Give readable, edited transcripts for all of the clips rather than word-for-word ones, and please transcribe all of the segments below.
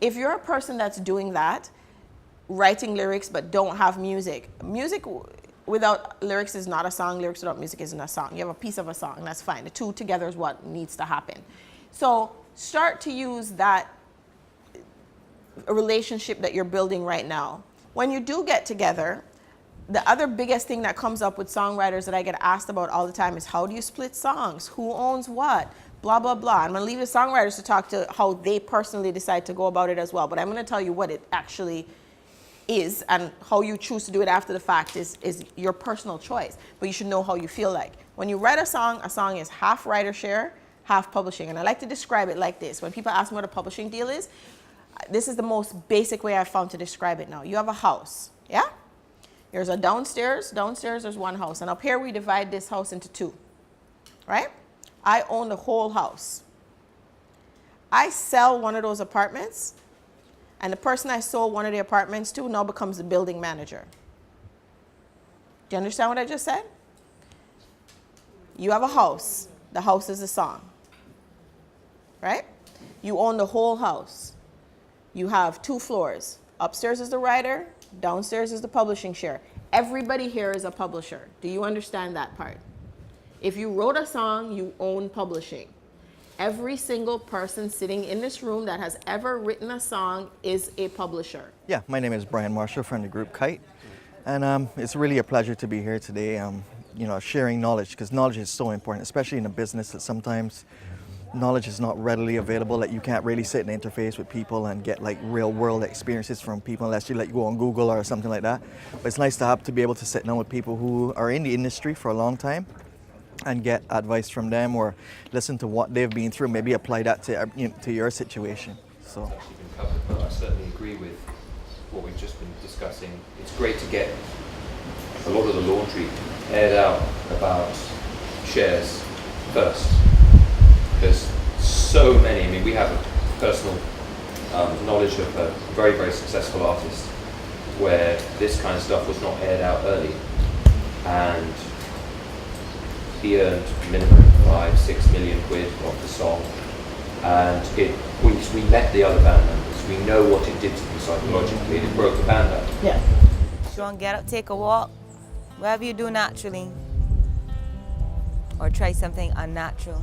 If you're a person that's doing that, writing lyrics but don't have music, music without lyrics is not a song, lyrics without music isn't a song. You have a piece of a song, that's fine. The two together is what needs to happen. So start to use that relationship that you're building right now. When you do get together, the other biggest thing that comes up with songwriters that I get asked about all the time is, how do you split songs? Who owns what? Blah, blah, blah. I'm going to leave the songwriters to talk to how they personally decide to go about it as well. But I'm going to tell you what it actually is, and how you choose to do it after the fact is your personal choice. But you should know how you feel like. When you write a song is half writer share, half publishing. And I like to describe it like this. When people ask me what a publishing deal is, this is the most basic way I've found to describe it now. You have a house, yeah? There's a downstairs. Downstairs, there's one house. And up here, we divide this house into two, right? I own the whole house. I sell one of those apartments, and the person I sold one of the apartments to now becomes the building manager. Do you understand what I just said? You have a house. The house is a song, right? You own the whole house. You have 2 floors. Upstairs is the writer, downstairs is the publishing share. Everybody here is a publisher. Do you understand that part? If you wrote a song, you own publishing. Every single person sitting in this room that has ever written a song is a publisher. Yeah, my name is Brian Marshall from the group Kite. And it's really a pleasure to be here today, you know, sharing knowledge, because knowledge is so important, especially in a business that sometimes knowledge is not readily available, that you can't really sit and interface with people and get like real world experiences from people unless you go on Google or something like that. But it's nice to be able to sit down with people who are in the industry for a long time and get advice from them, or listen to what they've been through, maybe apply that to, you know, to your situation. So It's actually been covered, but I certainly agree with what we've just been discussing. It's great to get a lot of the laundry aired out about shares first, because so many, I mean, we have a personal knowledge of a very, very successful artist where this kind of stuff was not aired out early, and he earned minimum 5-6 million quid off the song, and we met the other band members. We know what it did to them psychologically. It broke the band up. Yeah. Sean, get up, take a walk, whatever you do naturally, or try something unnatural.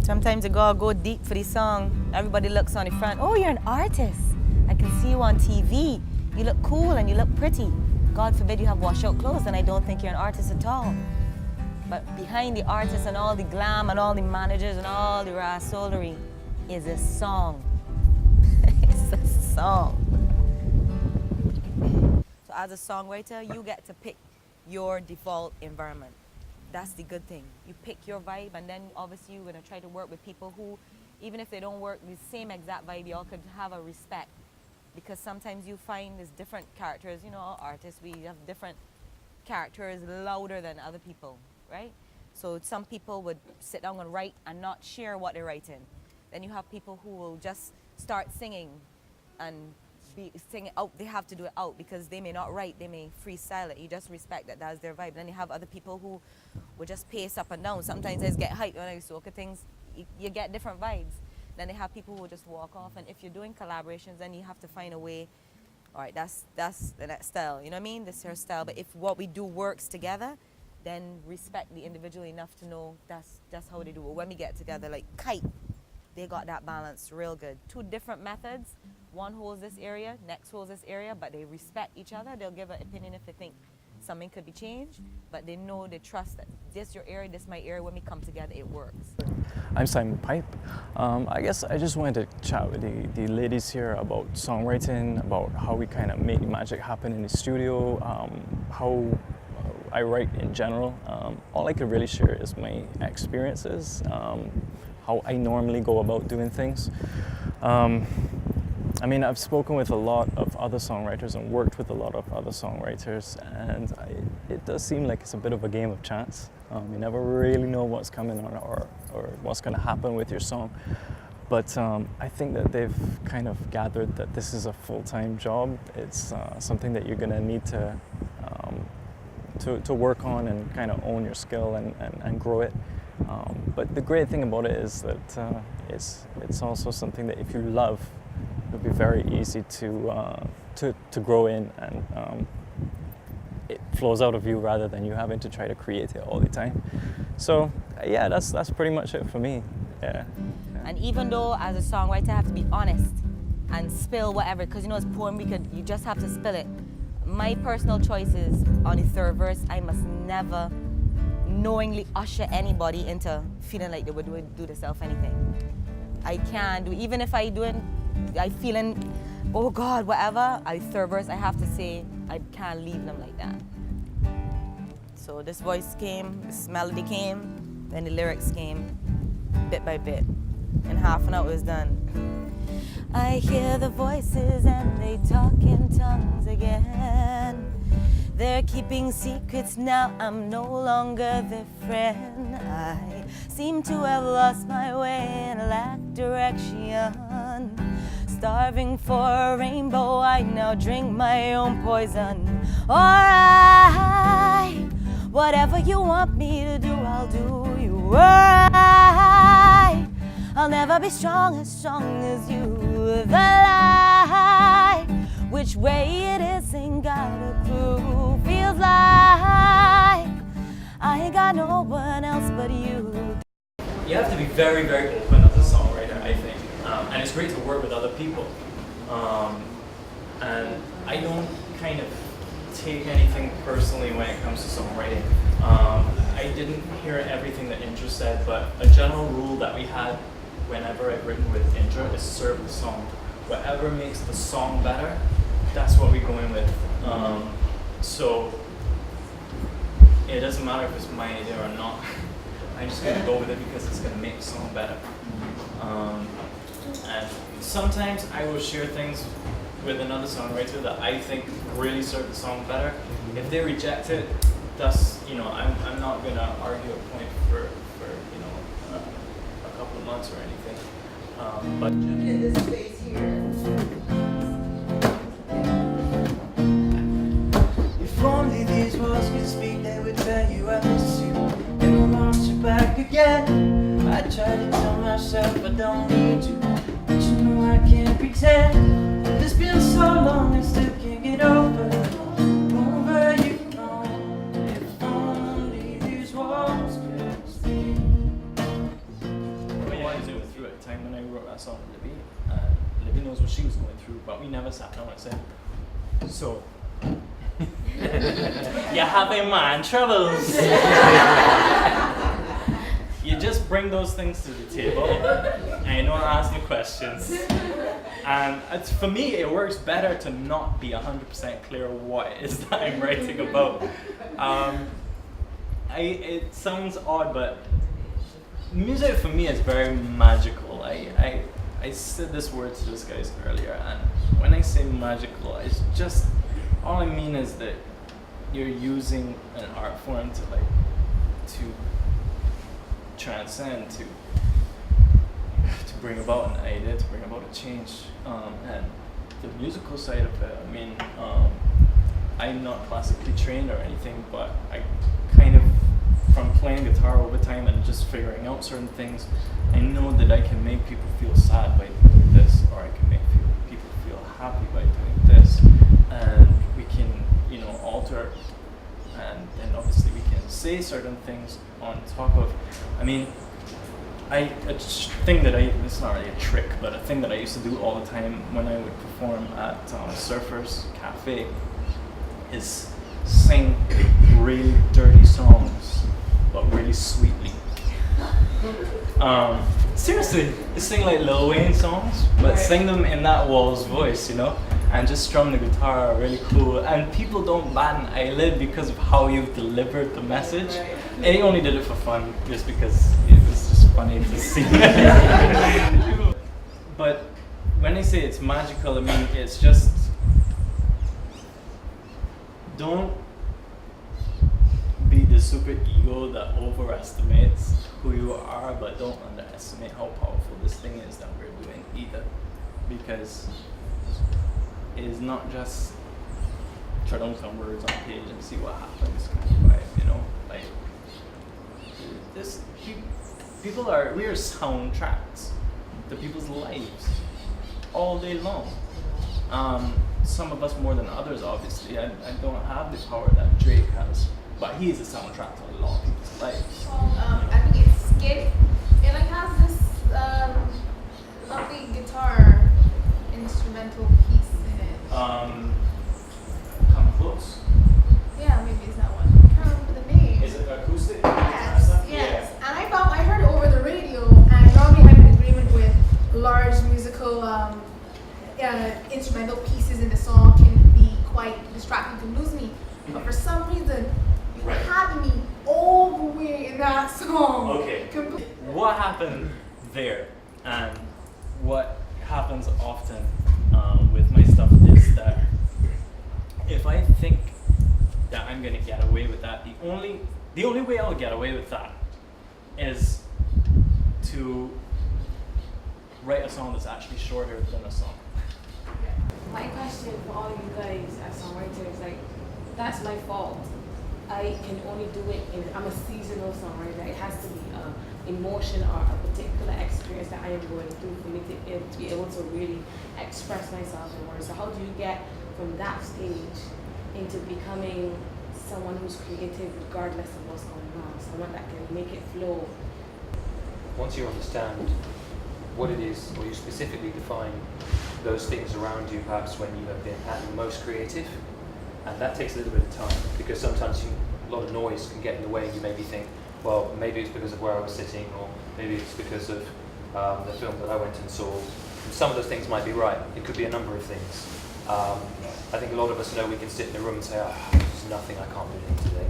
Sometimes you gotta go deep for the song. Everybody looks on the front. Oh, you're an artist. I can see you on TV. You look cool and you look pretty. God forbid you have washed-out clothes, and I don't think you're an artist at all. But behind the artist and all the glam and all the managers and all the rassolery is a song. It's a song. So as a songwriter, you get to pick your default environment. That's the good thing. You pick your vibe, and then obviously you're gonna try to work with people who, even if they don't work the same exact vibe, y'all could have a respect. Because sometimes you find there's different characters, you know, artists, we have different characters louder than other people, right? So some people would sit down and write and not share what they're writing. Then you have people who will just start singing and be singing out. They have to do it out because they may not write, they may freestyle it. You just respect that that's their vibe. Then you have other people who will just pace up and down. Sometimes they just get hyped when I look at things, you get different vibes. Then they have people who will just walk off, and if you're doing collaborations, then you have to find a way. All right, that's the next style. You know what I mean? This is her style. But if what we do works together, then respect the individual enough to know that's how they do it. When we get together, like Kite, they got that balance real good. 2 different methods. One holds this area, next holds this area, but they respect each other. They'll give an opinion if they think something could be changed, but they know, they trust that this your area, this my area. When we come together, it works. I'm Simon Pipe. I guess I just wanted to chat with the ladies here about songwriting, about how we kind of make the magic happen in the studio, how I write in general. All I could really share is my experiences, how I normally go about doing things. I mean, I've spoken with a lot of other songwriters and worked with a lot of other songwriters, and it does seem like it's a bit of a game of chance. You never really know what's coming on or what's going to happen with your song. But I think that they've kind of gathered that this is a full-time job. It's something that you're going to need to work on and kind of own your skill and grow it. But the great thing about it is that it's also something that if you love, it'll be very easy to grow in, and it flows out of you rather than you having to try to create it all the time. So yeah, that's pretty much it for me. Yeah. And even though as a songwriter I have to be honest and spill whatever, because you know it's poem, you just have to spill it. My personal choices on the third verse, I must never knowingly usher anybody into feeling like they would do themselves anything. I can't do, even if I feeling, oh God, whatever, third verse I have to say, I can't leave them like that. So this voice came, this melody came, then the lyrics came, bit by bit. In half an hour it was done. I hear the voices and they talk in tongues again. They're keeping secrets now, I'm no longer their friend. I seem to have lost my way and lack direction. Starving for a rainbow, I now drink my own poison. Alright, whatever you want me to do, I'll do you right. I'll never be strong as you. The light, which way it is ain't got a clue. Feels like I ain't got no one else but you. You have to be very, very open as a songwriter, I think. And it's great to work with other people. And I don't kind of take anything personally when it comes to songwriting. I didn't hear everything that Indra said, but a general rule that we had whenever I've written with Indra is serve the song. Whatever makes the song better, that's what we're going with. So it doesn't matter if it's my idea or not. I'm just going to go with it because it's going to make the song better. And sometimes I will share things with another songwriter that I think really serve the song better. If they reject it, that's, you know, I'm not going to argue a point for you know, a couple of months or anything. But in this space here. If only these walls could speak, they would tell you I miss you. They will want you back again. I try to tell myself I don't need you, but you know I can't pretend. It's been so long I still can't get over you know. If only these walls could speak. I was going through at the time when I wrote that song with Libby. Libby knows what she was going through, but we never sat down and said, so, you're having man troubles. You just bring those things to the table and you don't ask the questions. And for me, it works better to not be 100% clear what it is that I'm writing about. It sounds odd, but music for me is very magical. I said this word to these guys earlier, and when I say magical, it's just, all I mean is that you're using an art form to transcend, to bring about an idea, to bring about a change. And the musical side of it, I mean, I'm not classically trained or anything, but I kind of, from playing guitar over time and just figuring out certain things, I know that I can make people feel sad by doing this, or I can make people feel happy by doing this, and we can, you know, alter, and then obviously we can say certain things on top of. I mean, it's not really a trick, but a thing that I used to do all the time when I would perform at Surfers Cafe is sing really dirty songs, but really sweetly. Seriously, sing like Lil Wayne songs, but sing them in that Wall's voice, you know, and just strum the guitar really cool. And people don't bat an eyelid because of how you've delivered the message. And he only did it for fun, just because it was just funny to see. But when I say it's magical, I mean it's just, don't be the super ego that overestimates who you are, but don't underestimate how powerful this thing is that we're doing either. Because it is not just try down some words on page and see what happens kind of vibe, you know? Like, we are soundtracks. to people's lives all day long. Some of us more than others, obviously. I don't have the power that Drake has, but he is a soundtrack to a lot of people's lives. I think it's Skid. It like has this lovely guitar instrumental piece in it. Come Close. Yeah, maybe it's that one. I can't remember the name. Is it acoustic? Yes, yes. Yeah. And I heard it over the radio, and I normally have an agreement with large musical instrumental pieces in the song can be quite distracting to lose me. But for some reason, you Right. had me all the way in that song. Okay. What happened there, and what happens often with my stuff is that if I think that I'm gonna get away with that, the only way I'll get away with that is to write a song that's actually shorter than a song. My question for all you guys as songwriters, like, that's my fault. I can only do it I'm a seasonal songwriter. It has to be an emotion or a particular experience that I am going through for me to be able to really express myself in words. So how do you get from that stage into becoming someone who's creative regardless of what's going on? Someone that can make it flow. Once you understand what it is, or you specifically define those things around you, perhaps when you have been at your most creative, and that takes a little bit of time, because sometimes a lot of noise can get in the way, and you maybe think, well, maybe it's because of where I was sitting, or maybe it's because of the film that I went and saw. And some of those things might be right. It could be a number of things. I think a lot of us know we can sit in a room and say, oh, there's nothing I can't do today.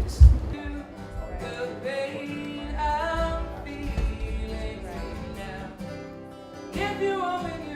The pain I'm feeling right now. If you want me